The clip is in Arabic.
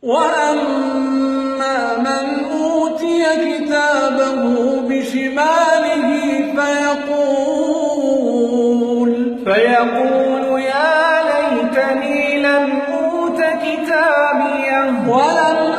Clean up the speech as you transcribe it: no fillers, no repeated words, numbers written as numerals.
وأما من أوتي كتابه بشماله فيقول يا ليتني لم أوت كتابيه ولم